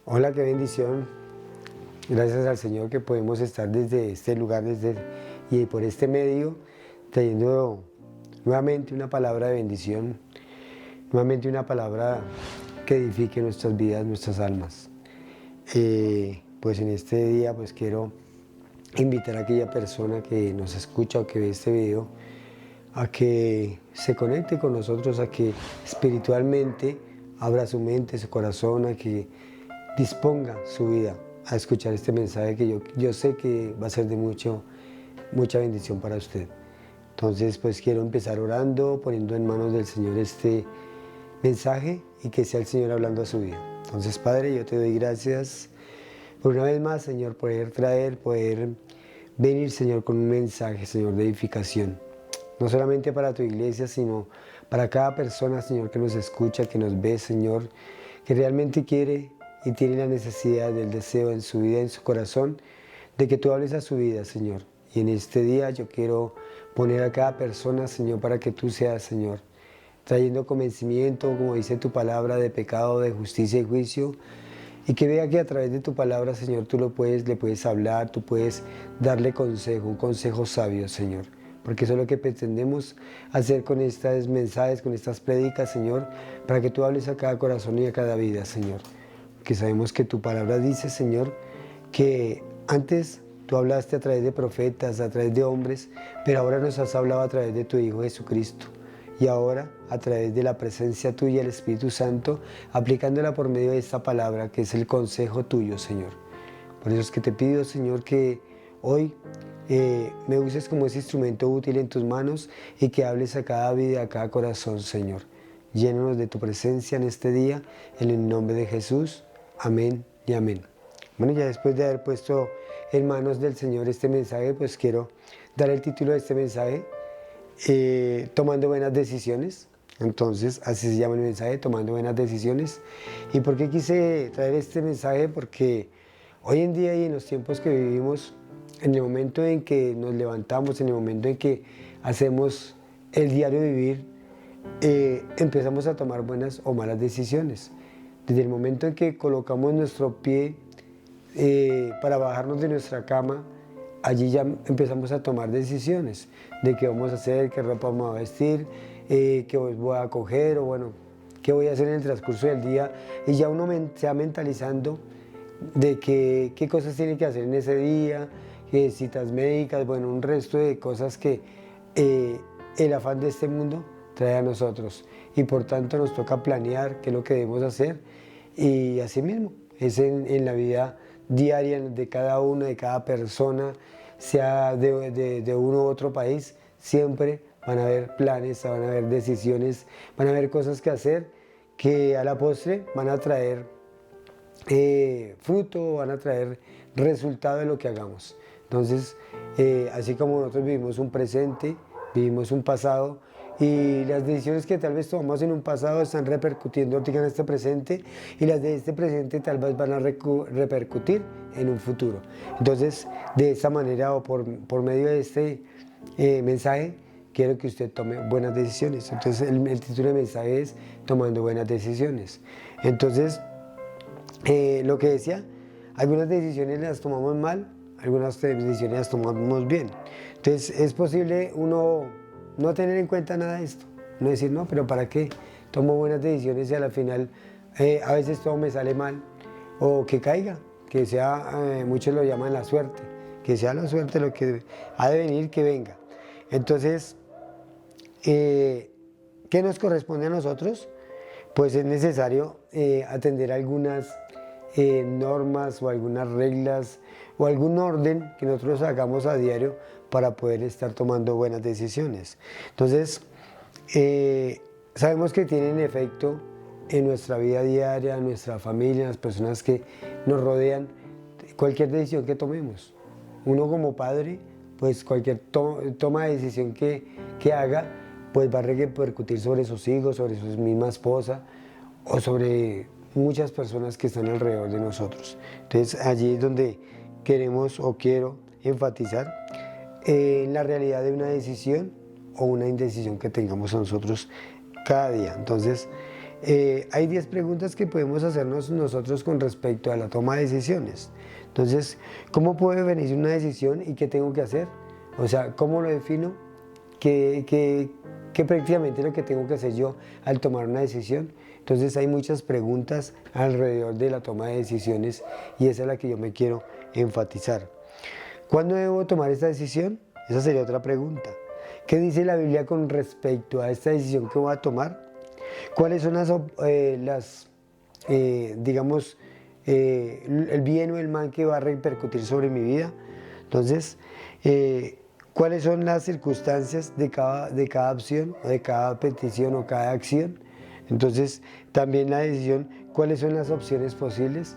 Hola, qué bendición. Gracias al Señor que podemos estar desde este lugar y por este medio trayendo nuevamente una palabra de bendición, nuevamente una palabra que edifique nuestras vidas, nuestras almas. Pues en este día pues quiero invitar a aquella persona que nos escucha o que ve este video a que se conecte con nosotros, a que espiritualmente abra su mente, su corazón, a que disponga su vida a escuchar este mensaje que yo sé que va a ser de mucha bendición para usted. Entonces pues quiero empezar orando, poniendo en manos del Señor este mensaje y que sea el Señor hablando a su vida. Entonces, Padre, yo te doy gracias por una vez más, Señor, poder venir, Señor, con un mensaje, Señor, de edificación. No solamente para tu iglesia, sino para cada persona, Señor, que nos escucha, que nos ve, Señor, que realmente quiere y tiene la necesidad del deseo en su vida, en su corazón, de que tú hables a su vida, Señor. Y en este día yo quiero poner a cada persona, Señor, para que tú seas, Señor, trayendo convencimiento, como dice tu palabra, de pecado, de justicia y juicio, y que vea que a través de tu palabra, Señor, tú le puedes hablar, tú puedes darle consejo, un consejo sabio, Señor. Porque eso es lo que pretendemos hacer con estos mensajes, con estas prédicas, Señor, para que tú hables a cada corazón y a cada vida, Señor. Que sabemos que tu palabra dice, Señor, que antes tú hablaste a través de profetas, a través de hombres, pero ahora nos has hablado a través de tu Hijo Jesucristo. Y ahora, a través de la presencia tuya, el Espíritu Santo, aplicándola por medio de esta palabra, que es el consejo tuyo, Señor. Por eso es que te pido, Señor, que hoy me uses como ese instrumento útil en tus manos y que hables a cada vida, a cada corazón, Señor. Llénanos de tu presencia en este día, en el nombre de Jesús. Amén y amén. Bueno, ya después de haber puesto en manos del Señor este mensaje, pues quiero dar el título de este mensaje, Tomando buenas decisiones. Entonces, así se llama el mensaje, Tomando buenas decisiones. ¿Y por qué quise traer este mensaje? Porque hoy en día y en los tiempos que vivimos, en el momento en que nos levantamos, en el momento en que hacemos el diario vivir, empezamos a tomar buenas o malas decisiones. Desde el momento en que colocamos nuestro pie para bajarnos de nuestra cama, allí ya empezamos a tomar decisiones de qué vamos a hacer, qué ropa vamos a vestir, qué voy a coger o bueno, qué voy a hacer en el transcurso del día. Y ya uno se va mentalizando de qué cosas tiene que hacer en ese día, citas médicas, bueno, un resto de cosas que el afán de este mundo trae a nosotros. Y por tanto nos toca planear qué es lo que debemos hacer. Y así mismo, es en la vida diaria de cada uno, de cada persona, sea de uno u otro país, siempre van a haber planes, van a haber decisiones, van a haber cosas que hacer que a la postre van a traer fruto, van a traer resultado de lo que hagamos. Entonces, así como nosotros vivimos un presente, vivimos un pasado, y las decisiones que tal vez tomamos en un pasado están repercutiendo ahorita en este presente, y las de este presente tal vez van a repercutir en un futuro. Entonces, de esta manera o por medio de este mensaje, quiero que usted tome buenas decisiones. Entonces, el título del mensaje es Tomando buenas decisiones. Entonces, lo que decía, algunas decisiones las tomamos mal, algunas decisiones las tomamos bien. Entonces, es posible uno no tener en cuenta nada de esto, no decir, no, pero ¿para qué? Tomo buenas decisiones y a la final a veces todo me sale mal, o que caiga, que sea, muchos lo llaman la suerte, que sea la suerte lo que ha de venir, que venga. Entonces, ¿qué nos corresponde a nosotros? Pues es necesario atender algunas normas o algunas reglas o algún orden que nosotros hagamos a diario para poder estar tomando buenas decisiones. Entonces, sabemos que tienen efecto en nuestra vida diaria, en nuestra familia, en las personas que nos rodean, cualquier decisión que tomemos. Uno como padre, pues cualquier toma de decisión que haga, pues va a repercutir sobre sus hijos, sobre su misma esposa o sobre muchas personas que están alrededor de nosotros. Entonces allí es donde queremos o quiero enfatizar en la realidad de una decisión o una indecisión que tengamos nosotros cada día. Entonces hay 10 preguntas que podemos hacernos nosotros con respecto a la toma de decisiones. Entonces, ¿cómo puede venir una decisión y qué tengo que hacer? O sea, ¿cómo lo defino? ¿Qué prácticamente es lo que tengo que hacer yo al tomar una decisión? Entonces hay muchas preguntas alrededor de la toma de decisiones y esa es la que yo me quiero enfatizar. ¿Cuándo debo tomar esta decisión? Esa sería otra pregunta. ¿Qué dice la Biblia con respecto a esta decisión que voy a tomar? ¿Cuáles son digamos, el bien o el mal que va a repercutir sobre mi vida? Entonces, ¿cuáles son las circunstancias de cada opción, o de cada petición o cada acción? Entonces, también la decisión, ¿cuáles son las opciones posibles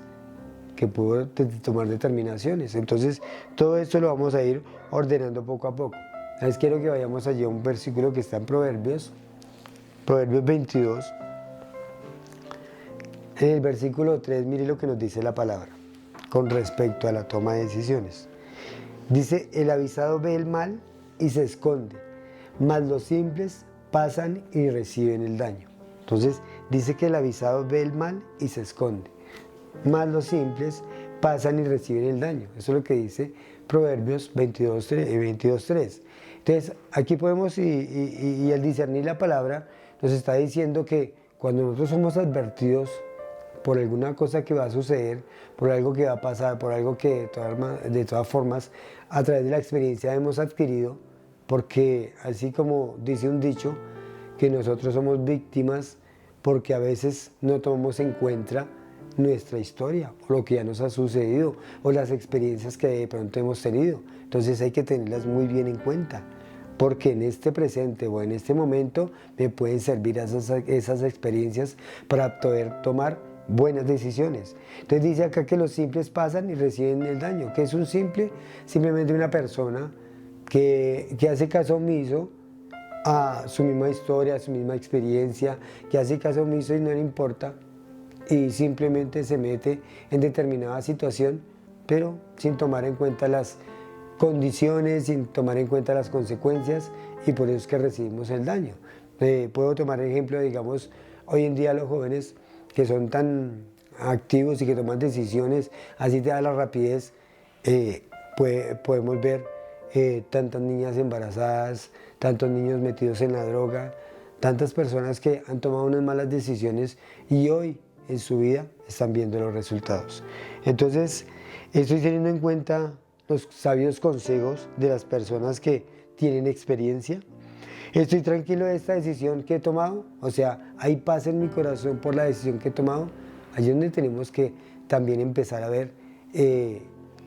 que puedo tomar determinaciones? Entonces, todo esto lo vamos a ir ordenando poco a poco. Les quiero que vayamos allí a un versículo que está en Proverbios 22. En el versículo 3, mire lo que nos dice la palabra con respecto a la toma de decisiones. Dice, el avisado ve el mal y se esconde, mas los simples pasan y reciben el daño. Entonces, dice que el avisado ve el mal y se esconde, mas los simples pasan y reciben el daño. Eso es lo que dice Proverbios 22:3. Entonces, aquí podemos, y al discernir la palabra, nos está diciendo que cuando nosotros somos advertidos por alguna cosa que va a suceder, por algo que va a pasar, por algo que de todas formas, a través de la experiencia hemos adquirido, porque así como dice un dicho, que nosotros somos víctimas porque a veces no tomamos en cuenta nuestra historia, o lo que ya nos ha sucedido, o las experiencias que de pronto hemos tenido. Entonces hay que tenerlas muy bien en cuenta, porque en este presente o en este momento me pueden servir esas experiencias para poder tomar buenas decisiones. Entonces dice acá que los simples pasan y reciben el daño. ¿Qué es un simple? Simplemente una persona que hace caso omiso a su misma historia, a su misma experiencia, que hace caso omiso y no le importa y simplemente se mete en determinada situación, pero sin tomar en cuenta las condiciones, sin tomar en cuenta las consecuencias, y por eso es que recibimos el daño. Puedo tomar ejemplo, digamos, hoy en día los jóvenes que son tan activos y que toman decisiones así de a la rapidez, podemos ver tantas niñas embarazadas, tantos niños metidos en la droga, tantas personas que han tomado unas malas decisiones y hoy en su vida están viendo los resultados. Entonces, estoy teniendo en cuenta los sabios consejos de las personas que tienen experiencia. Estoy tranquilo de esta decisión que he tomado, o sea, hay paz en mi corazón por la decisión que he tomado. Allí es donde tenemos que también empezar a ver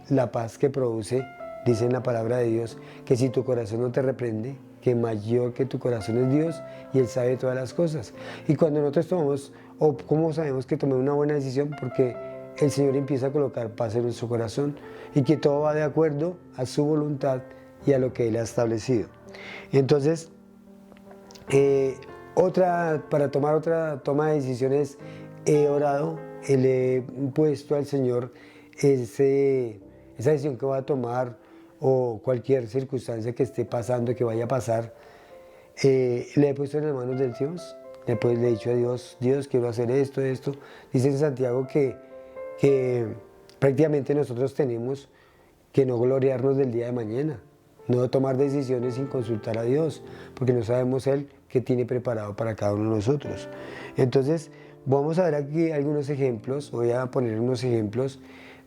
la paz que produce. Dice en la palabra de Dios que si tu corazón no te reprende, que mayor que tu corazón es Dios y Él sabe todas las cosas. Y cuando nosotros tomamos, o cómo sabemos que tomé una buena decisión, porque el Señor empieza a colocar paz en nuestro corazón y que todo va de acuerdo a su voluntad y a lo que Él ha establecido. Entonces, para tomar otra toma de decisiones, he orado, le he puesto al Señor esa decisión que voy a tomar o cualquier circunstancia que esté pasando, que vaya a pasar, le he puesto en las manos de Dios. Le he dicho a Dios, Dios, quiero hacer esto. Dice en Santiago que prácticamente nosotros tenemos que no gloriarnos del día de mañana, no tomar decisiones sin consultar a Dios, porque no sabemos Él qué tiene preparado para cada uno de nosotros. Entonces, vamos a ver aquí algunos ejemplos, voy a poner unos ejemplos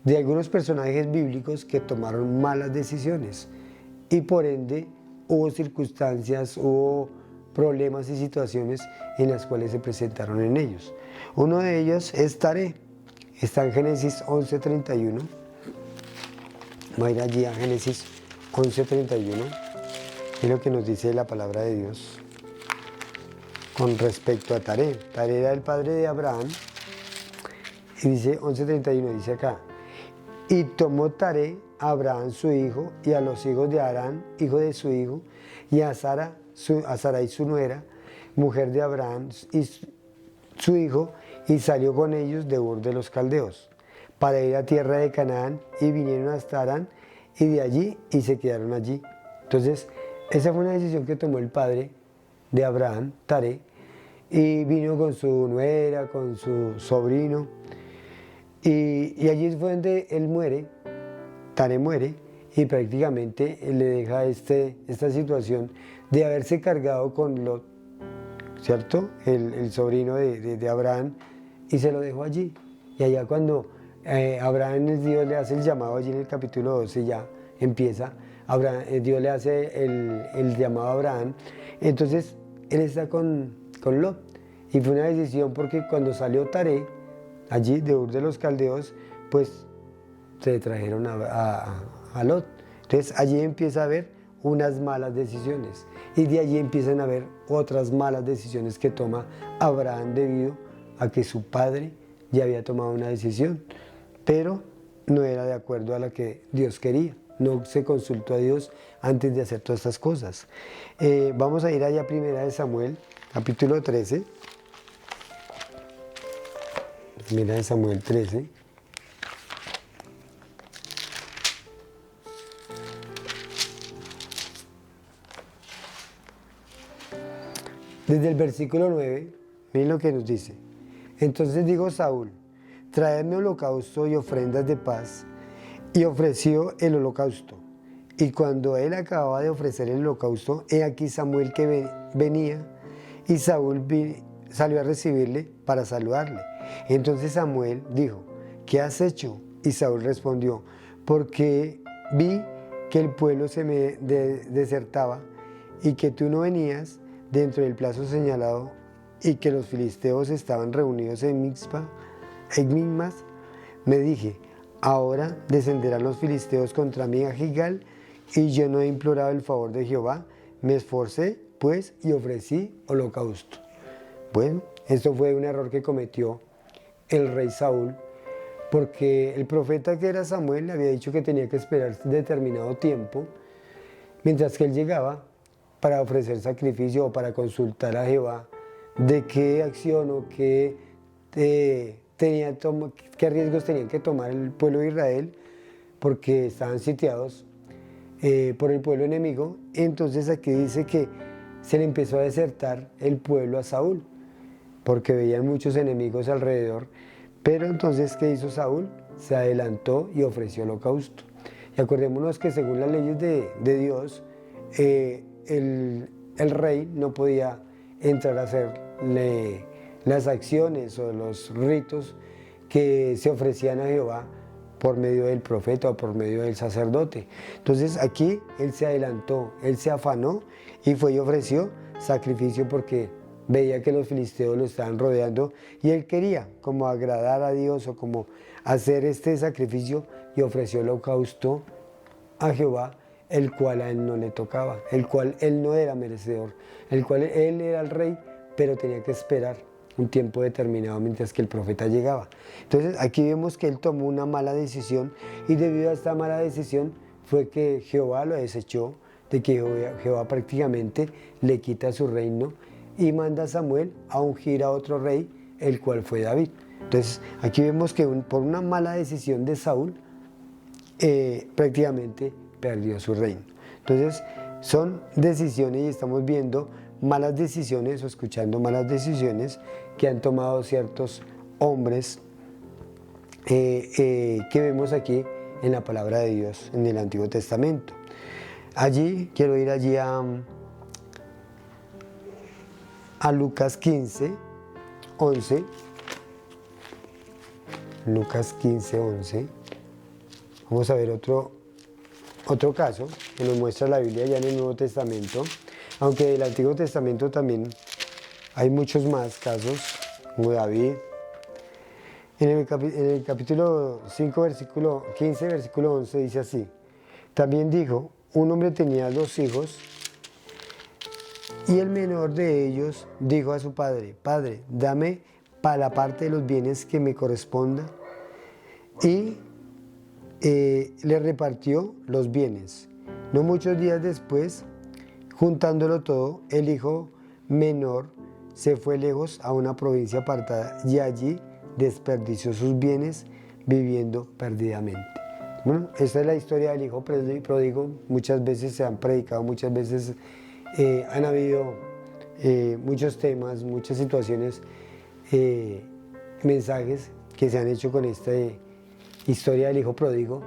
de algunos personajes bíblicos que tomaron malas decisiones y por ende hubo circunstancias, hubo problemas y situaciones en las cuales se presentaron en ellos. Uno de ellos es Taré, está en Génesis 11:31. Voy a ir allí a Génesis 11:31, es lo que nos dice la palabra de Dios con respecto a Taré. Taré era el padre de Abraham y dice 11:31, dice acá, y tomó Taré a Abraham su hijo y a los hijos de Harán, hijo de su hijo, y a Sarai su nuera, mujer de Abraham y su hijo, y salió con ellos de Ur de los Caldeos para ir a tierra de Canaán, y vinieron hasta Harán y de allí y se quedaron allí. Entonces, esa fue una decisión que tomó el padre de Abraham, Taré, y vino con su nuera, con su sobrino, y allí fue donde él muere, Tare muere, y prácticamente le deja esta situación de haberse cargado con Lot, ¿cierto? El sobrino de Abraham, y se lo dejó allí. Y allá cuando Abraham, Dios le hace el llamado allí en el capítulo 12, ya empieza, Dios le hace el llamado a Abraham, entonces él está con Lot. Y fue una decisión porque cuando salió Taré, allí de Ur de los Caldeos, pues se trajeron a Lot. Entonces allí empieza a haber unas malas decisiones y de allí empiezan a haber otras malas decisiones que toma Abraham debido a que su padre ya había tomado una decisión, pero no era de acuerdo a la que Dios quería. No se consultó a Dios antes de hacer todas estas cosas. Vamos a ir allá a Primera de Samuel, capítulo 13. Primera de Samuel 13. Desde el versículo 9, miren lo que nos dice. Entonces dijo Saúl, traedme holocausto y ofrendas de paz. Y ofreció el holocausto. Y cuando él acababa de ofrecer el holocausto, he aquí Samuel que venía, y Saúl salió a recibirle para saludarle. Entonces Samuel dijo, ¿qué has hecho? Y Saúl respondió, porque vi que el pueblo se me desertaba y que tú no venías dentro del plazo señalado y que los filisteos estaban reunidos en Micmas, me dije, ahora descenderán los filisteos contra mí a Gilgal, y yo no he implorado el favor de Jehová. Me esforcé, pues, y ofrecí holocausto. Bueno, esto fue un error que cometió el rey Saúl, porque el profeta que era Samuel le había dicho que tenía que esperar determinado tiempo, mientras que él llegaba para ofrecer sacrificio o para consultar a Jehová de qué acción o qué riesgos tenían que tomar el pueblo de Israel, porque estaban sitiados por el pueblo enemigo. Entonces aquí dice que se le empezó a desertar el pueblo a Saúl, porque veían muchos enemigos alrededor. Pero entonces, ¿qué hizo Saúl? Se adelantó y ofreció holocausto. Y acordémonos que según las leyes de Dios, el rey no podía entrar a hacerle las acciones o los ritos que se ofrecían a Jehová por medio del profeta o por medio del sacerdote. Entonces aquí él se adelantó, él se afanó y fue y ofreció sacrificio porque veía que los filisteos lo estaban rodeando y él quería como agradar a Dios o como hacer este sacrificio, y ofreció el holocausto a Jehová, el cual a él no le tocaba, el cual él no era merecedor, el cual él era el rey, pero tenía que esperar un tiempo determinado mientras que el profeta llegaba. Entonces aquí vemos que él tomó una mala decisión, y debido a esta mala decisión fue que Jehová lo desechó, de que Jehová prácticamente le quita su reino y manda a Samuel a ungir a otro rey, el cual fue David. Entonces aquí vemos que por una mala decisión de Saúl, prácticamente perdió su reino. Entonces son decisiones, y estamos viendo malas decisiones o escuchando malas decisiones que han tomado ciertos hombres que vemos aquí en la palabra de Dios en el Antiguo Testamento. Allí, quiero ir allí a Lucas 15, 11. Lucas 15, 11. Vamos a ver otro caso que nos muestra la Biblia ya en el Nuevo Testamento, aunque del Antiguo Testamento también hay muchos más casos, como David. En el capítulo 5, versículo 15, versículo 11 dice así: también dijo, un hombre tenía 2 hijos, y el menor de ellos dijo a su padre, Padre, dame para la parte de los bienes que me corresponda, y le repartió los bienes. No muchos días después, juntándolo todo, el hijo menor se fue lejos a una provincia apartada y allí desperdició sus bienes viviendo perdidamente. Bueno, esta es la historia del hijo pródigo. Muchas veces se han predicado, muchas veces han habido muchos temas, muchas situaciones, mensajes que se han hecho con esta historia del hijo pródigo.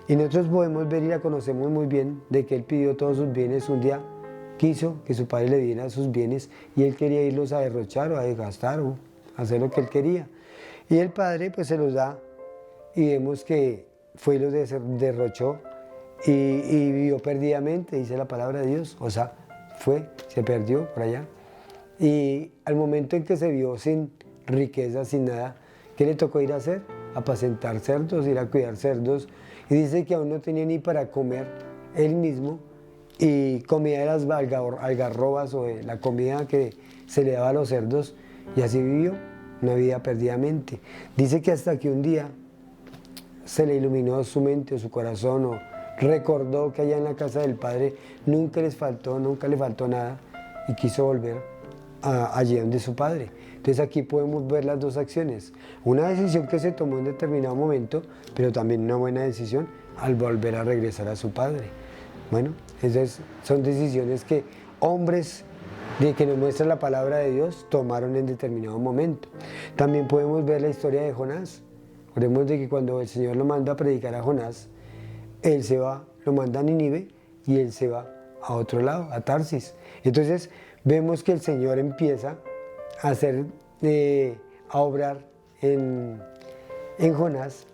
Y nosotros podemos ver y la conocemos muy bien, de que él pidió todos sus bienes. Un día quiso que su padre le diera sus bienes y él quería irlos a derrochar o a desgastar o a hacer lo que él quería. Y el padre pues se los da y vemos que fue y los derrochó y vivió perdidamente, dice la palabra de Dios. O sea, se perdió por allá. Y al momento en que se vio sin riqueza, sin nada, ¿qué le tocó ir a hacer? Apacentar cerdos, ir a cuidar cerdos. Y dice que aún no tenía ni para comer él mismo y comía de las algarrobas o de la comida que se le daba a los cerdos, y así vivió una vida perdidamente. Dice que hasta que un día se le iluminó su mente o su corazón, o recordó que allá en la casa del Padre nunca le faltó nada, y quiso volver allí donde su Padre. Entonces aquí podemos ver las dos acciones, una decisión que se tomó en determinado momento, pero también una buena decisión al volver a regresar a su Padre. Bueno, esas son decisiones que hombres que nos muestra la palabra de Dios tomaron en determinado momento. También podemos ver la historia de Jonás. Recordemos de que cuando el Señor lo manda a predicar a Jonás, él se va, lo manda a Nínive y él se va a otro lado, a Tarsis. Entonces vemos que el Señor empieza a hacer, a obrar en Jonás,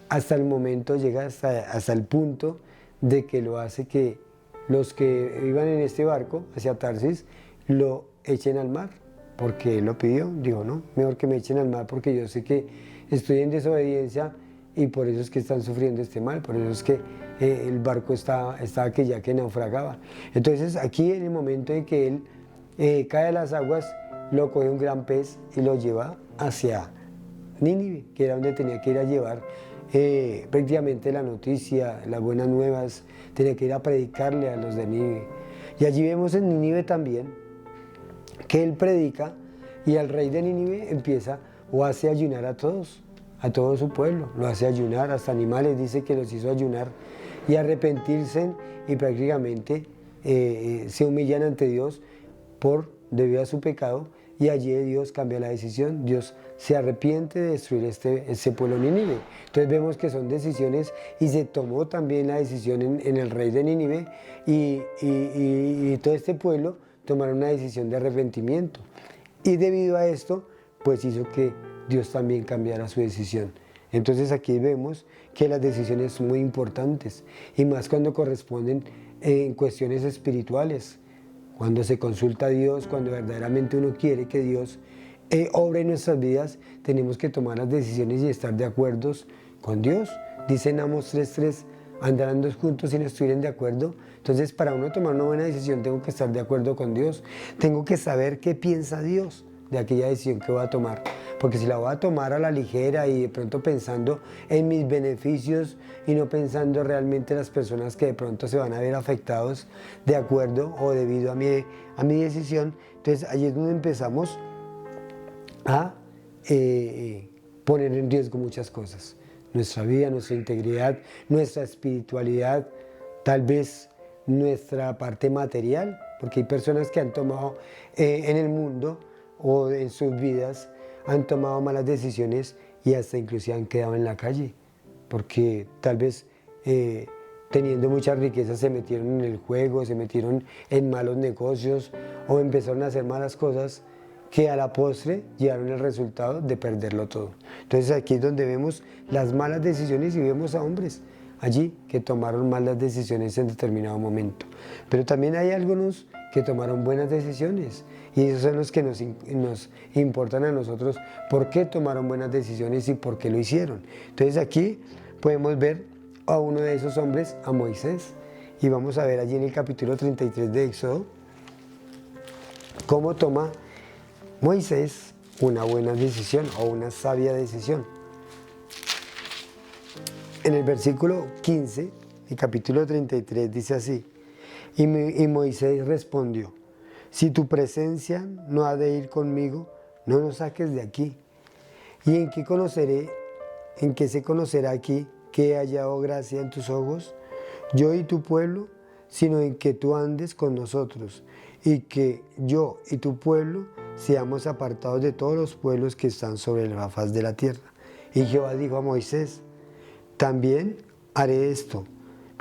hasta el momento, llega hasta el punto de que lo hace que los que iban en este barco hacia Tarsis lo echen al mar, porque él lo pidió. Dijo, no, mejor que me echen al mar, porque yo sé que estoy en desobediencia y por eso es que están sufriendo este mal, por eso es que el barco estaba que ya que naufragaba. Entonces aquí en el momento en que él cae a las aguas, lo coge un gran pez y lo lleva hacia Nínive, que era donde tenía que ir a llevar prácticamente la noticia, las buenas nuevas, tenía que ir a predicarle a los de Nínive. Y allí vemos en Nínive también que él predica, y al rey de Nínive empieza o hace ayunar a todo su pueblo, lo hace ayunar, hasta animales dice que los hizo ayunar y arrepentirse, y prácticamente se humillan ante Dios debido a su pecado, y allí Dios cambia la decisión. Dios se arrepiente de destruir este pueblo Nínive. Entonces vemos que son decisiones, y se tomó también la decisión en el rey de Nínive, y todo este pueblo tomaron una decisión de arrepentimiento, y debido a esto pues hizo que Dios también cambiara su decisión. Entonces aquí vemos que las decisiones son muy importantes, y más cuando corresponden en cuestiones espirituales. Cuando se consulta a Dios, cuando verdaderamente uno quiere que Dios obre en nuestras vidas, tenemos que tomar las decisiones y estar de acuerdo con Dios. Dice en Amos 3:3, andarán dos juntos si no estuvieran de acuerdo. Entonces, para uno tomar una buena decisión, tengo que estar de acuerdo con Dios. Tengo que saber qué piensa Dios de aquella decisión que voy a tomar. Porque si la voy a tomar a la ligera y de pronto pensando en mis beneficios y no pensando realmente en las personas que de pronto se van a ver afectados de acuerdo o debido a mi decisión, entonces allí es donde empezamos a poner en riesgo muchas cosas. Nuestra vida, nuestra integridad, nuestra espiritualidad, tal vez nuestra parte material, porque hay personas que han tomado en el mundo o en sus vidas, han tomado malas decisiones y hasta inclusive han quedado en la calle, porque tal vez teniendo muchas riquezas se metieron en el juego, se metieron en malos negocios o empezaron a hacer malas cosas que a la postre llevaron el resultado de perderlo todo. Entonces aquí es donde vemos las malas decisiones, y vemos a hombres allí que tomaron malas decisiones en determinado momento. Pero también hay algunos que tomaron buenas decisiones, y esos son los que nos importan a nosotros, por qué tomaron buenas decisiones y por qué lo hicieron. Entonces aquí podemos ver a uno de esos hombres, a Moisés, y vamos a ver allí en el capítulo 33 de Éxodo cómo toma Moisés una buena decisión o una sabia decisión. En el versículo 15, el capítulo 33 dice así: y Moisés respondió: si tu presencia no ha de ir conmigo, no nos saques de aquí. ¿Y en qué se conocerá aquí que he hallado gracia en tus ojos, yo y tu pueblo? Sino en que tú andes con nosotros y que yo y tu pueblo seamos apartados de todos los pueblos que están sobre la faz de la tierra. Y Jehová dijo a Moisés: también haré esto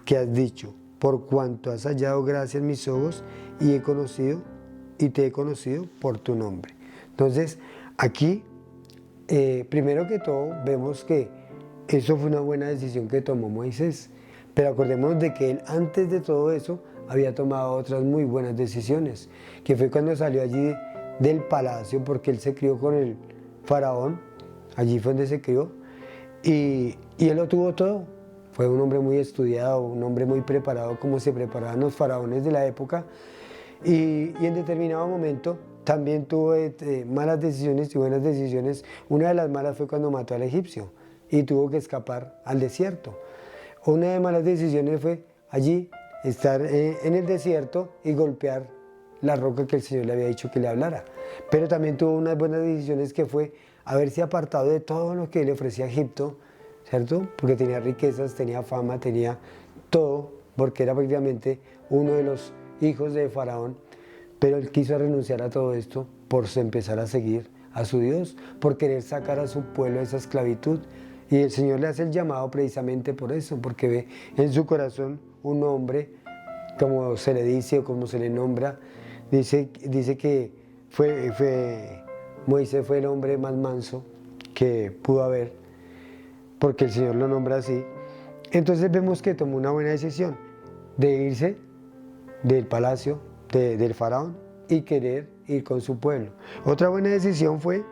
que has dicho, por cuanto has hallado gracia en mis ojos y te he conocido por tu nombre. Entonces, aquí, primero que todo, vemos que eso fue una buena decisión que tomó Moisés. Pero acordémonos de que él, antes de todo eso, había tomado otras muy buenas decisiones, que fue cuando salió allí del palacio, porque él se crió con el faraón, allí fue donde se crió, y él lo tuvo todo. Fue un hombre muy estudiado, un hombre muy preparado, como se preparaban los faraones de la época, y en determinado momento también tuvo malas decisiones y buenas decisiones. Una de las malas fue cuando mató al egipcio y tuvo que escapar al desierto. Una de las malas decisiones fue allí estar en el desierto y golpear la roca que el Señor le había dicho que le hablara. Pero también tuvo unas buenas decisiones, que fue haberse apartado de todo lo que le ofrecía Egipto, ¿cierto? Porque tenía riquezas, tenía fama, tenía todo, porque era prácticamente uno de los hijos de Faraón. Pero él quiso renunciar a todo esto por empezar a seguir a su Dios, por querer sacar a su pueblo de esa esclavitud. Y el Señor le hace el llamado precisamente por eso, porque ve en su corazón un hombre, como se le dice o como se le nombra. Dice que Moisés fue el hombre más manso que pudo haber, porque el Señor lo nombra así. Entonces vemos que tomó una buena decisión de irse del palacio del faraón y querer ir con su pueblo. Otra buena decisión fue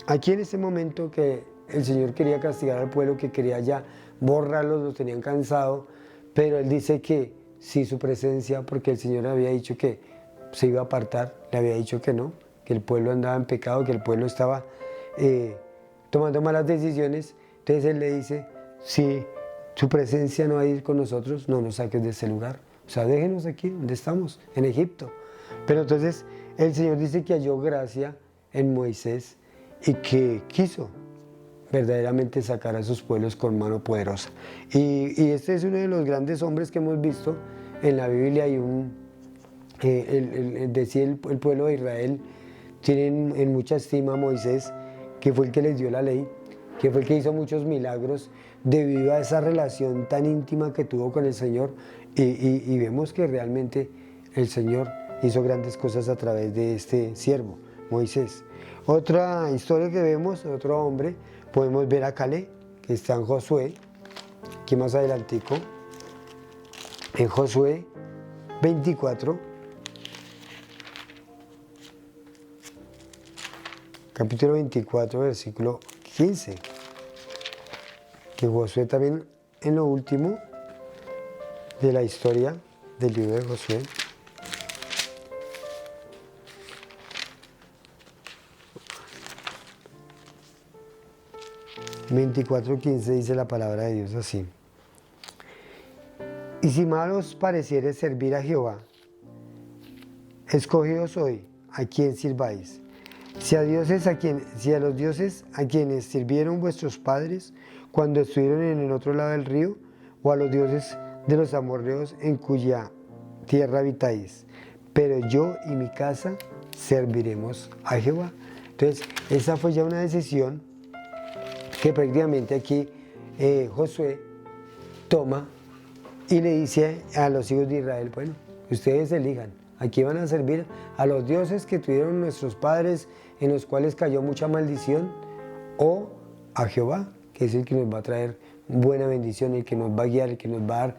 aquí en este momento que el Señor quería castigar al pueblo, que quería ya borrarlos, los tenían cansado, pero él dice que sí, su presencia, porque el Señor había dicho que se iba a apartar, le había dicho que no, que el pueblo andaba en pecado, que el pueblo estaba tomando malas decisiones. Entonces él le dice: si su presencia no va a ir con nosotros, no nos saques de ese lugar, o sea, déjenos aquí donde estamos, en Egipto. Pero entonces el Señor dice que halló gracia en Moisés y que quiso verdaderamente sacar a sus pueblos con mano poderosa. Y este es uno de los grandes hombres que hemos visto en la Biblia. Y el pueblo de Israel tiene en mucha estima a Moisés, que fue el que les dio la ley, que fue el que hizo muchos milagros debido a esa relación tan íntima que tuvo con el Señor. Y vemos que realmente el Señor hizo grandes cosas a través de este siervo, Moisés. Otra historia que vemos, otro hombre, podemos ver a Caleb, que está en Josué, aquí más adelantico, en Josué 24, capítulo 24, versículo 15, que Josué también en lo último de la historia del libro de Josué. (24:15) dice la palabra de Dios así: y si mal os pareciere servir a Jehová, escogeos hoy a quién sirváis, si a los dioses a quienes sirvieron vuestros padres cuando estuvieron en el otro lado del río, o a los dioses de los amorreos en cuya tierra habitáis. Pero yo y mi casa serviremos a Jehová. Entonces, esa fue ya una decisión que prácticamente aquí Josué toma y le dice a los hijos de Israel: bueno, ustedes elijan, aquí van a servir a los dioses que tuvieron nuestros padres, en los cuales cayó mucha maldición, o a Jehová, que es el que nos va a traer buena bendición, el que nos va a guiar, el que nos va a dar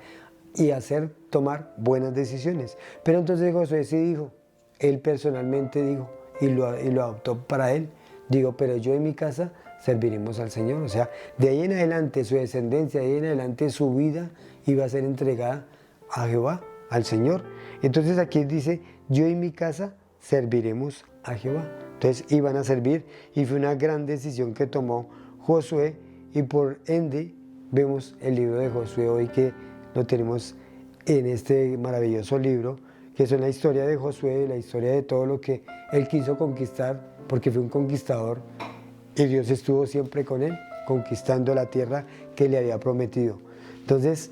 y hacer tomar buenas decisiones. Pero entonces Josué sí dijo, él personalmente dijo, y lo adoptó para él, digo, pero yo en mi casa serviremos al Señor. O sea, de ahí en adelante su descendencia, de ahí en adelante su vida iba a ser entregada a Jehová, al Señor. Entonces aquí dice, yo y mi casa serviremos a Jehová. Entonces iban a servir, y fue una gran decisión que tomó Josué, y por ende vemos el libro de Josué hoy, que lo tenemos en este maravilloso libro, que es la historia de Josué, la historia de todo lo que él quiso conquistar, porque fue un conquistador, y Dios estuvo siempre con él, conquistando la tierra que le había prometido. Entonces,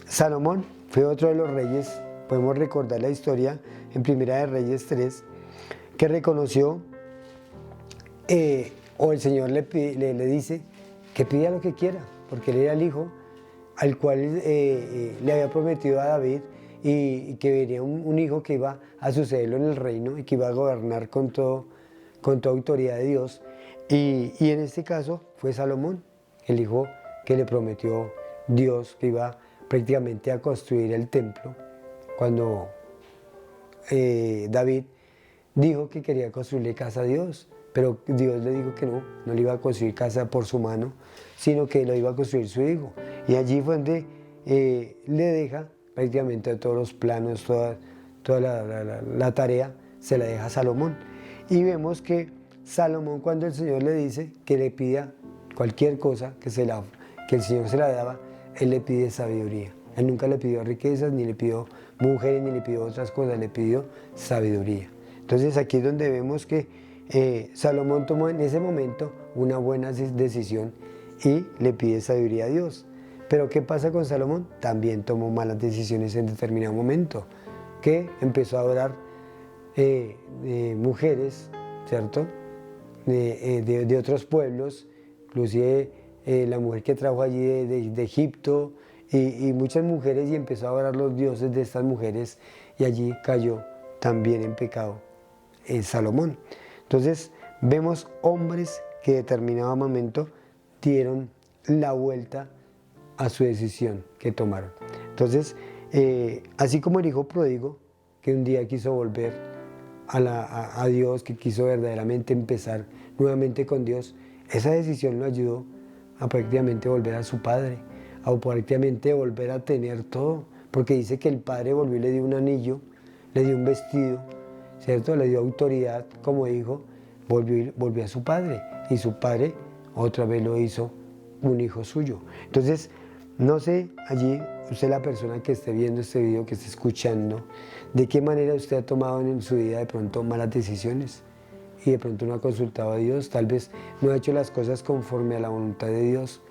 Salomón fue otro de los reyes. Podemos recordar la historia en Primera de Reyes 3, que reconoció, o el Señor le dice que pida lo que quiera, porque él era el hijo al cual le había prometido a David y que venía un hijo que iba a sucederlo en el reino y que iba a gobernar con toda autoridad de Dios. Y en este caso fue Salomón, el hijo que le prometió Dios, que iba prácticamente a construir el templo, cuando David dijo que quería construirle casa a Dios, pero Dios le dijo que no le iba a construir casa por su mano, sino que lo iba a construir su hijo. Y allí fue donde le deja prácticamente todos los planos, toda la tarea, se la deja a Salomón. Y vemos que Salomón, cuando el Señor le dice que le pida cualquier cosa, que el Señor se la daba, él le pide sabiduría. Él nunca le pidió riquezas, ni le pidió mujeres, ni le pidió otras cosas, le pidió sabiduría. Entonces aquí es donde vemos que Salomón tomó en ese momento una buena decisión y le pide sabiduría a Dios. Pero ¿qué pasa con Salomón? También tomó malas decisiones en determinado momento, que empezó a adorar mujeres, ¿cierto? De otros pueblos, inclusive la mujer que trajo allí de Egipto y muchas mujeres, y empezó a adorar los dioses de estas mujeres, y allí cayó también en pecado Salomón. Entonces vemos hombres que en determinado momento dieron la vuelta a su decisión que tomaron. Entonces, así como el hijo pródigo, que un día quiso volver a Dios, que quiso verdaderamente empezar nuevamente con Dios, esa decisión lo ayudó a prácticamente volver a su padre, a prácticamente volver a tener todo, porque dice que el padre volvió y le dio un anillo, le dio un vestido, ¿cierto? Le dio autoridad como hijo, volvió a su padre, y su padre otra vez lo hizo un hijo suyo. Entonces, no sé, allí usted, la persona que esté viendo este video, que esté escuchando, de qué manera usted ha tomado en su vida de pronto malas decisiones y de pronto no ha consultado a Dios, tal vez no ha hecho las cosas conforme a la voluntad de Dios.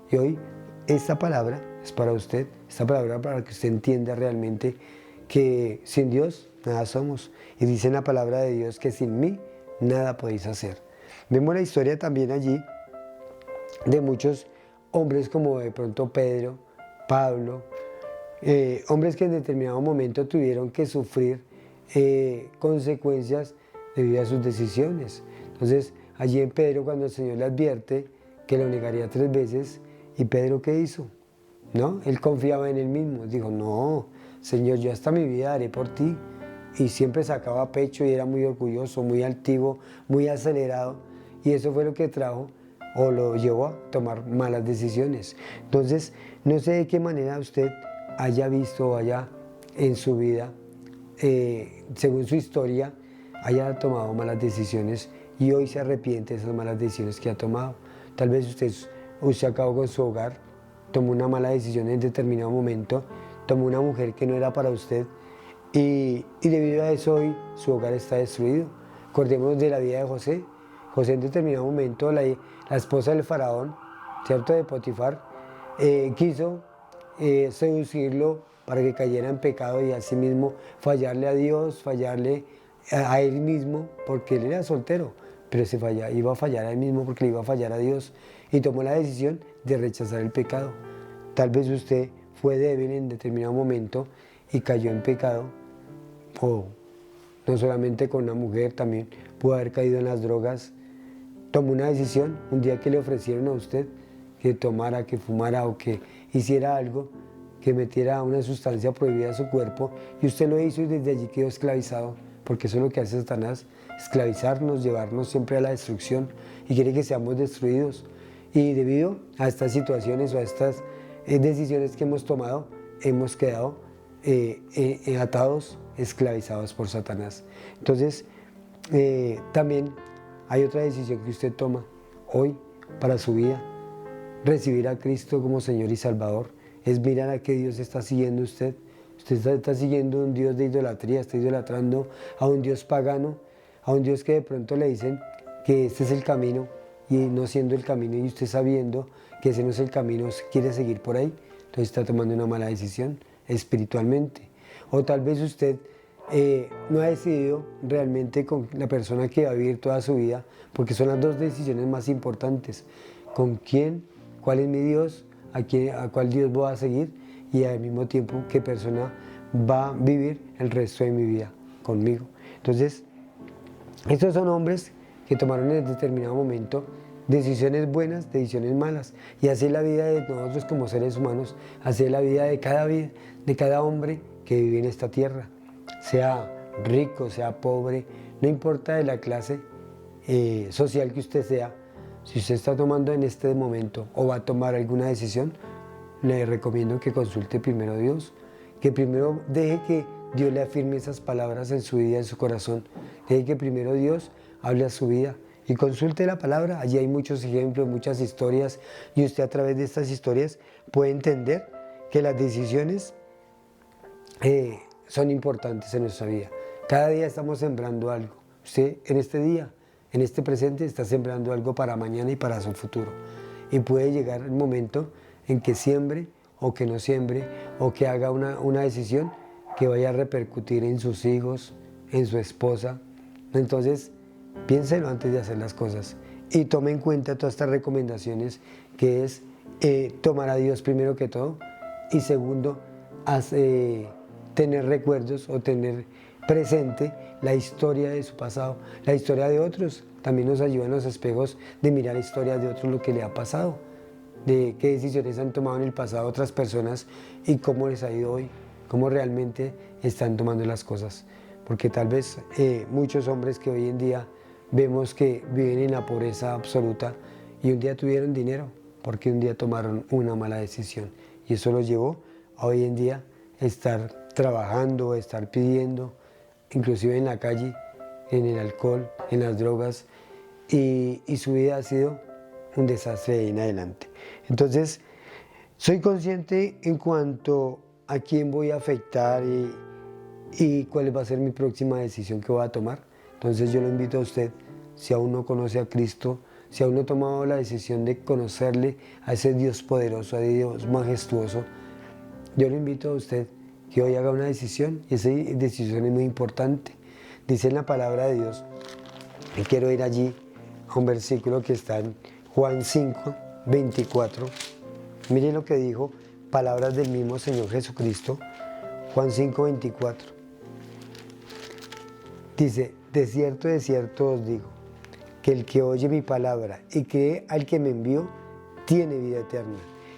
Y hoy esta palabra es para usted, esta palabra para que usted entienda realmente que sin Dios nada somos. Y dice en la palabra de Dios que sin mí nada podéis hacer. Vemos la historia también allí de muchos hombres como de pronto Pedro, Pablo, hombres que en determinado momento tuvieron que sufrir consecuencias debido a sus decisiones. Entonces, allí en Pedro, cuando el Señor le advierte que lo negaría 3 veces, ¿y Pedro qué hizo? ¿No? Él confiaba en él mismo, dijo, no, Señor, yo hasta mi vida haré por ti. Y siempre sacaba pecho y era muy orgulloso, muy altivo, muy acelerado. Y eso fue lo que trajo o lo llevó a tomar malas decisiones. Entonces, no sé de qué manera usted haya visto o haya en su vida, según su historia, haya tomado malas decisiones y hoy se arrepiente de esas malas decisiones que ha tomado. Tal vez usted acabó con su hogar, tomó una mala decisión en determinado momento, tomó una mujer que no era para usted y debido a eso hoy su hogar está destruido. Acordémonos de la vida de José. José en determinado momento, la esposa del faraón, ¿cierto?, de Potifar, quiso seducirlo para que cayera en pecado y asimismo fallarle a Dios, fallarle a él mismo, porque él era soltero, pero iba a fallar a él mismo porque le iba a fallar a Dios, y tomó la decisión de rechazar el pecado. Tal vez usted fue débil en determinado momento y cayó en pecado, o no solamente con una mujer, también pudo haber caído en las drogas. Tomó una decisión un día que le ofrecieron a usted que tomara, que fumara o que hiciera algo, que metiera una sustancia prohibida a su cuerpo, y usted lo hizo y desde allí quedó esclavizado, porque eso es lo que hace Satanás, esclavizarnos, llevarnos siempre a la destrucción, y quiere que seamos destruidos. Y debido a estas situaciones o a estas decisiones que hemos tomado, hemos quedado atados, esclavizados por Satanás. Entonces, también hay otra decisión que usted toma hoy para su vida: recibir a Cristo como Señor y Salvador. Es mirar a qué Dios está siguiendo usted. Usted está siguiendo un Dios de idolatría, está idolatrando a un Dios pagano, a un Dios que de pronto le dicen que este es el camino, y no siendo el camino, y usted sabiendo que ese no es el camino, quiere seguir por ahí. Entonces está tomando una mala decisión espiritualmente. O tal vez usted no ha decidido realmente con la persona que va a vivir toda su vida, porque son las dos decisiones más importantes: con quién, cuál es mi Dios, a cuál Dios voy a seguir, y al mismo tiempo qué persona va a vivir el resto de mi vida conmigo. Entonces, estos son hombres que tomaron en determinado momento decisiones buenas, decisiones malas, y así es la vida de nosotros como seres humanos, así es la vida, de cada hombre que vive en esta tierra, sea rico, sea pobre, no importa de la clase social que usted sea. Si usted está tomando en este momento o va a tomar alguna decisión, le recomiendo que consulte primero a Dios, que primero deje que Dios le afirme esas palabras en su vida, en su corazón. Deje que primero Dios hable a su vida y consulte la palabra. Allí hay muchos ejemplos, muchas historias, y usted a través de estas historias puede entender que las decisiones son importantes en nuestra vida. Cada día estamos sembrando algo. Usted en este día, en este presente, está sembrando algo para mañana y para su futuro. Y puede llegar el momento en que siembre o que no siembre, o que haga una decisión que vaya a repercutir en sus hijos, en su esposa. Entonces, piénselo antes de hacer las cosas y tome en cuenta todas estas recomendaciones, que es tomar a Dios primero que todo, y segundo, tener recuerdos o tener presente la historia de su pasado, la historia de otros. También nos ayudan los espejos de mirar historias de otros, lo que le ha pasado, de qué decisiones han tomado en el pasado otras personas y cómo les ha ido hoy, cómo realmente están tomando las cosas. Porque tal vez muchos hombres que hoy en día vemos que viven en la pobreza absoluta y un día tuvieron dinero porque un día tomaron una mala decisión, y eso los llevó a hoy en día estar trabajando, estar pidiendo, inclusive en la calle, en el alcohol, en las drogas, y su vida ha sido un desastre de ahí en adelante. Entonces, soy consciente en cuanto a quién voy a afectar y cuál va a ser mi próxima decisión que voy a tomar. Entonces yo lo invito a usted, si aún no conoce a Cristo, si aún no ha tomado la decisión de conocerle, a ese Dios poderoso, a Dios majestuoso, yo lo invito a usted que hoy haga una decisión, y esa decisión es muy importante. Dice en la palabra de Dios, y quiero ir allí a un versículo que está en Juan 5, 24. Miren lo que dijo, palabras del mismo Señor Jesucristo, Juan 5, 24. Dice: de cierto os digo, que el que oye mi palabra y cree al que me envió, tiene vida eterna,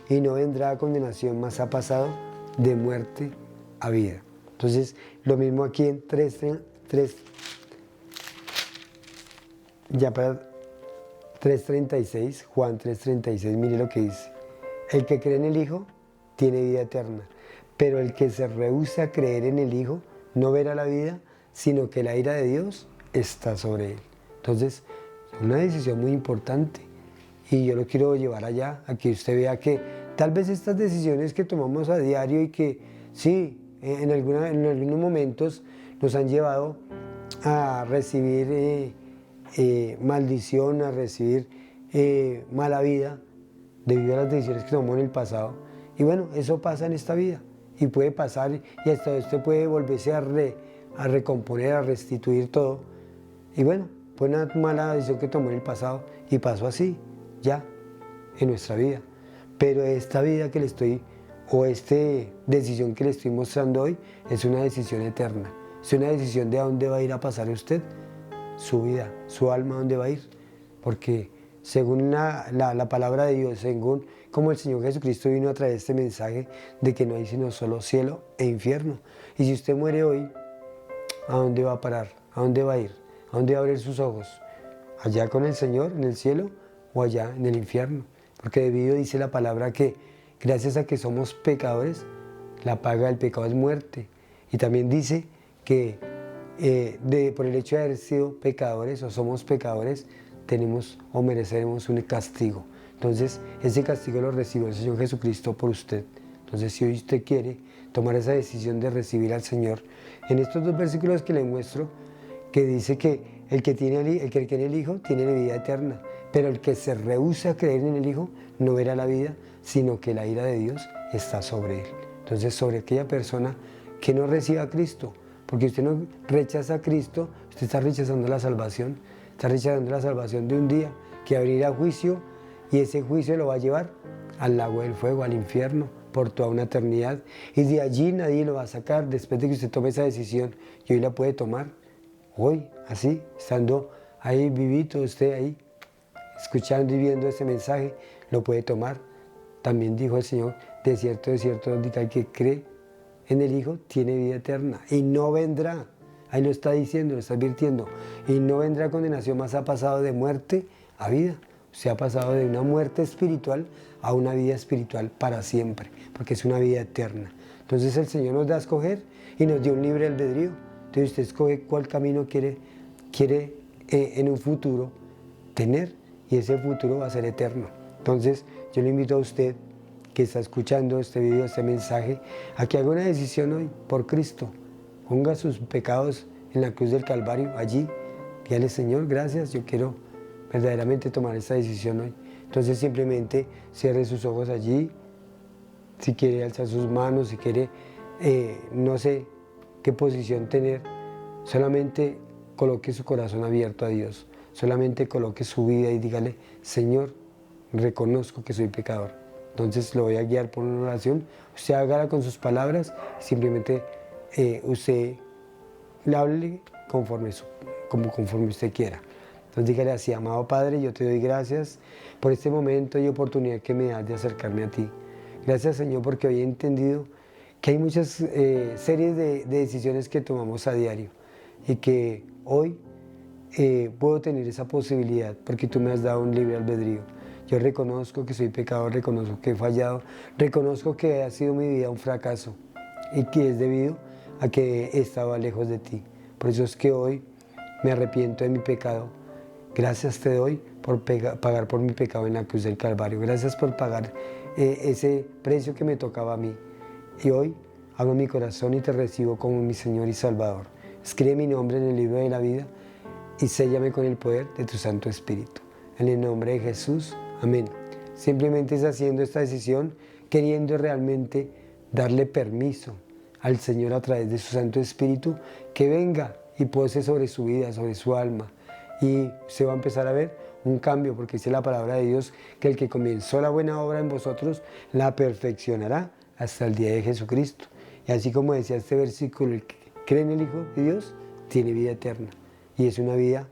y no vendrá a condenación, mas ha pasado de muerte a vida. Entonces, lo mismo aquí en ya para 3:36, Juan 3:36, mire lo que dice: el que cree en el Hijo tiene vida eterna, pero el que se rehúsa a creer en el Hijo no verá la vida, sino que la ira de Dios está sobre él. Entonces, es una decisión muy importante, y yo lo quiero llevar allá, a que usted vea que tal vez estas decisiones que tomamos a diario y que sí, en algunos momentos nos han llevado a recibir maldición, a recibir mala vida debido a las decisiones que tomamos en el pasado. Y bueno, eso pasa en esta vida y puede pasar, y hasta usted puede volverse a recomponer, a restituir todo. Y bueno, fue una mala decisión que tomó en el pasado y pasó así, ya, en nuestra vida. Pero esta vida que le estoy, o esta decisión que le estoy mostrando hoy, es una decisión eterna. Es una decisión de a dónde va a ir a pasar usted, su vida, su alma, a dónde va a ir. Porque según la palabra de Dios, según como el Señor Jesucristo vino a traer este mensaje de que no hay sino solo cielo e infierno. Y si usted muere hoy, ¿a dónde va a parar? ¿A dónde va a ir? ¿A dónde va a abrir sus ojos? ¿Allá con el Señor, en el cielo, o allá en el infierno? Porque debido dice la palabra que gracias a que somos pecadores, la paga del pecado es muerte. Y también dice que por el hecho de haber sido pecadores o somos pecadores, tenemos o mereceremos un castigo. Entonces, ese castigo lo recibió el Señor Jesucristo por usted. Entonces, si hoy usted quiere tomar esa decisión de recibir al Señor, en estos dos versículos que le muestro, que dice que el que cree en el Hijo tiene la vida eterna, pero el que se rehúsa a creer en el Hijo no verá la vida, sino que la ira de Dios está sobre él. Entonces, sobre aquella persona que no reciba a Cristo, Porque usted no rechaza a Cristo, usted está rechazando la salvación. Está rechazando la salvación de un día que abrirá juicio y ese juicio lo va a llevar al lago del fuego, al infierno, por toda una eternidad. Y de allí nadie lo va a sacar después de que usted tome esa decisión. Y hoy la puede tomar, hoy, así, estando ahí vivito, usted ahí, escuchando y viendo ese mensaje, lo puede tomar. También dijo el Señor, de cierto, diga el que cree en el Hijo tiene vida eterna y no vendrá. Ahí lo está diciendo, lo está advirtiendo. Y no vendrá condenación, más ha pasado de muerte a vida. Se ha pasado de una muerte espiritual a una vida espiritual para siempre, porque es una vida eterna. Entonces el Señor nos da a escoger y nos dio un libre albedrío. Entonces usted escoge cuál camino quiere en un futuro tener, y ese futuro va a ser eterno. Entonces yo le invito a usted que está escuchando este video, este mensaje, a que haga una decisión hoy por Cristo. Ponga sus pecados en la cruz del Calvario, allí. Dígale, Señor, gracias, yo quiero verdaderamente tomar esta decisión hoy. Entonces simplemente cierre sus ojos allí, si quiere alzar sus manos, si quiere, no sé qué posición tener, solamente coloque su corazón abierto a Dios, solamente coloque su vida y dígale, Señor, reconozco que soy pecador. Entonces lo voy a guiar por una oración, usted hágala con sus palabras, simplemente usted le hable conforme usted quiera. Entonces dígale así, amado Padre, yo te doy gracias por este momento y oportunidad que me das de acercarme a ti. Gracias, Señor, porque hoy he entendido que hay muchas series de decisiones que tomamos a diario y que hoy puedo tener esa posibilidad porque tú me has dado un libre albedrío. Yo reconozco que soy pecador, reconozco que he fallado, reconozco que ha sido mi vida un fracaso y que es debido a que he estado lejos de ti. Por eso es que hoy me arrepiento de mi pecado. Gracias te doy por pagar por mi pecado en la cruz del Calvario. Gracias por pagar ese precio que me tocaba a mí. Y hoy abro mi corazón y te recibo como mi Señor y Salvador. Escribe mi nombre en el libro de la vida y séllame con el poder de tu Santo Espíritu. En el nombre de Jesús, amén. Simplemente es haciendo esta decisión, queriendo realmente darle permiso al Señor a través de su Santo Espíritu que venga y pose sobre su vida, sobre su alma. Y se va a empezar a ver un cambio, porque dice la palabra de Dios que el que comenzó la buena obra en vosotros la perfeccionará hasta el día de Jesucristo. Y así como decía este versículo, el que cree en el Hijo de Dios tiene vida eterna. Y es una vida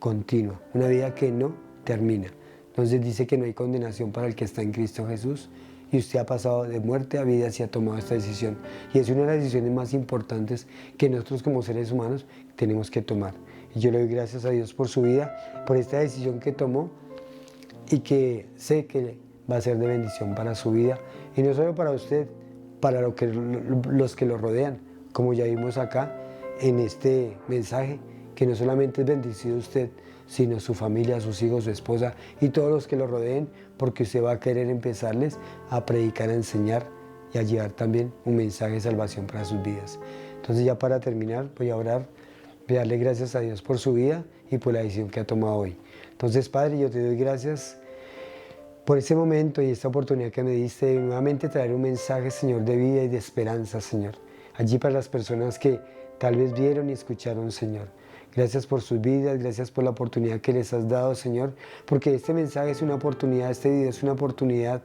continua, una vida que no termina. Entonces dice que no hay condenación para el que está en Cristo Jesús. Y usted ha pasado de muerte a vida si ha tomado esta decisión. Y es una de las decisiones más importantes que nosotros como seres humanos tenemos que tomar. Y yo le doy gracias a Dios por su vida, por esta decisión que tomó y que sé que va a ser de bendición para su vida. Y no solo para usted, para los que lo rodean, como ya vimos acá en este mensaje, que no solamente es bendecido usted, sino su familia, sus hijos, su esposa y todos los que lo rodeen, porque usted va a querer empezarles a predicar, a enseñar y a llevar también un mensaje de salvación para sus vidas. Entonces ya para terminar voy a orar, voy a darle gracias a Dios por su vida y por la decisión que ha tomado hoy. Entonces, Padre, yo te doy gracias por este momento y esta oportunidad que me diste de nuevamente traer un mensaje, Señor, de vida y de esperanza, Señor. Allí para las personas que tal vez vieron y escucharon, Señor. Gracias por sus vidas, gracias por la oportunidad que les has dado, Señor, porque este mensaje es una oportunidad, este video es una oportunidad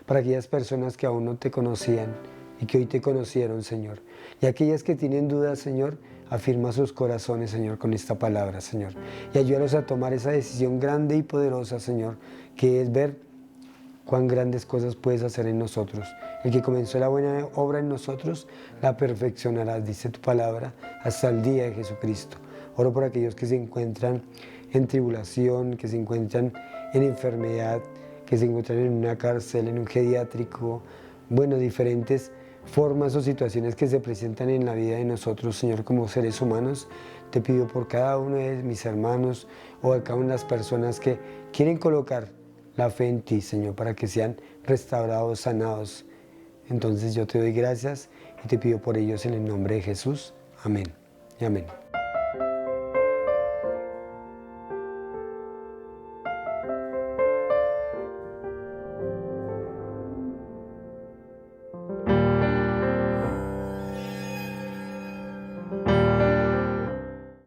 para aquellas personas que aún no te conocían y que hoy te conocieron, Señor. Y aquellas que tienen dudas, Señor, afirma sus corazones, Señor, con esta palabra, Señor. Y ayúdalos a tomar esa decisión grande y poderosa, Señor, que es ver cuán grandes cosas puedes hacer en nosotros. El que comenzó la buena obra en nosotros, la perfeccionará, dice tu palabra, hasta el día de Jesucristo. Oro por aquellos que se encuentran en tribulación, que se encuentran en enfermedad, que se encuentran en una cárcel, en un geriátrico, bueno, diferentes formas o situaciones que se presentan en la vida de nosotros, Señor, como seres humanos. Te pido por cada uno de mis hermanos o de cada una de las personas que quieren colocar la fe en ti, Señor, para que sean restaurados, sanados. Entonces yo te doy gracias y te pido por ellos en el nombre de Jesús. Amén y amén.